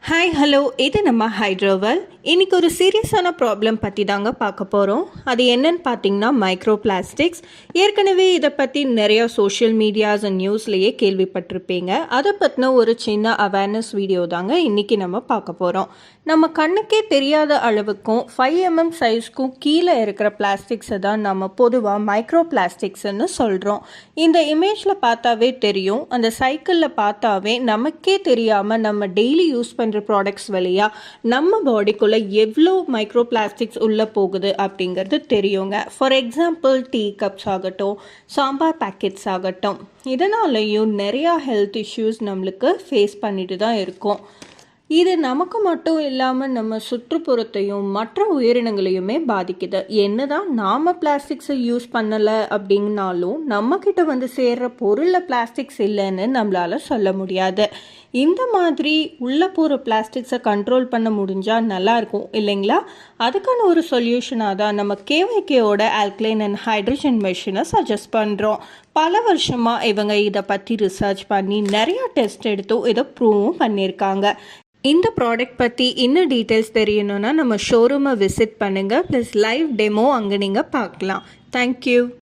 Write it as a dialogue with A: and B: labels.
A: Hi hello இது நம்ம ஹைட்ரோவல். இன்றைக்கி ஒரு சீரியஸான ப்ராப்ளம் பற்றி தாங்க பார்க்க போகிறோம். அது என்னன்னு பார்த்தீங்கன்னா மைக்ரோ பிளாஸ்டிக்ஸ். ஏற்கனவே இதை பற்றி நிறையா சோஷியல் மீடியாஸ் அண்ட் நியூஸ்லேயே கேள்விப்பட்டிருப்பீங்க. அதை பற்றின ஒரு சின்ன அவேர்னஸ் வீடியோ தாங்க இன்றைக்கி நம்ம பார்க்க போகிறோம். நம்ம கண்ணுக்கே தெரியாத அளவுக்கும் 5 mm சைஸ்க்கும் கீழே இருக்கிற பிளாஸ்டிக்ஸை தான் நம்ம பொதுவாக மைக்ரோ பிளாஸ்டிக்ஸ்ன்னு சொல்கிறோம். இந்த இமேஜில் பார்த்தாவே தெரியும். அந்த சைக்கிளில் பார்த்தாவே நமக்கே தெரியாமல் நம்ம டெய்லி யூஸ் பண்ணுற ப்ராடக்ட்ஸ் வழியாக நம்ம பாடிக்குள்ளே எவ்வளோ மைக்ரோ பிளாஸ்டிக்ஸ் உள்ளே போகுது அப்படிங்கிறது தெரியுங்க. ஃபார் எக்ஸாம்பிள் டீ கப்ஸ் ஆகட்டும், சாம்பார் பேக்கெட்ஸ் ஆகட்டும், இதனாலேயும் நிறையா ஹெல்த் இஷ்யூஸ் நம்மளுக்கு ஃபேஸ் பண்ணிட்டு தான் இருக்கோம். இது நமக்கு மட்டும் இல்லாமல் நம்ம சுற்றுப்புறத்தையும் மற்ற உயிரினங்களையுமே பாதிக்குது. என்னதான் நாம் பிளாஸ்டிக்ஸை யூஸ் பண்ணலை அப்படின்னாலும் நம்மக்கிட்ட வந்து சேர்கிற பொருளில் பிளாஸ்டிக்ஸ் இல்லைன்னு நம்மளால் சொல்ல முடியாது. இந்த மாதிரி உள்ளே போகிற பிளாஸ்டிக்ஸை கண்ட்ரோல் பண்ண முடிஞ்சால் நல்லாயிருக்கும் இல்லைங்களா? அதுக்கான ஒரு சொல்யூஷனாக தான் நம்ம கேஒய்கேயோட ஆல்கலைன் அண்ட் ஹைட்ரஜன் மெஷினை சஜஸ்ட் பண்ணுறோம். பல வருஷமாக இவங்க இதை பற்றி ரிசர்ச் பண்ணி நிறையா டெஸ்ட் எடுத்தும் இதை ப்ரூவும் பண்ணியிருக்காங்க. இந்த ப்ராடக்ட் பற்றி இன்னும் டீட்டெயில்ஸ் தெரியணுன்னா நம்ம ஷோரூமை விசிட் பண்ணுங்கள். ப்ளஸ் லைவ் டெமோ அங்கே நீங்கள் பார்க்கலாம். தேங்க்யூ.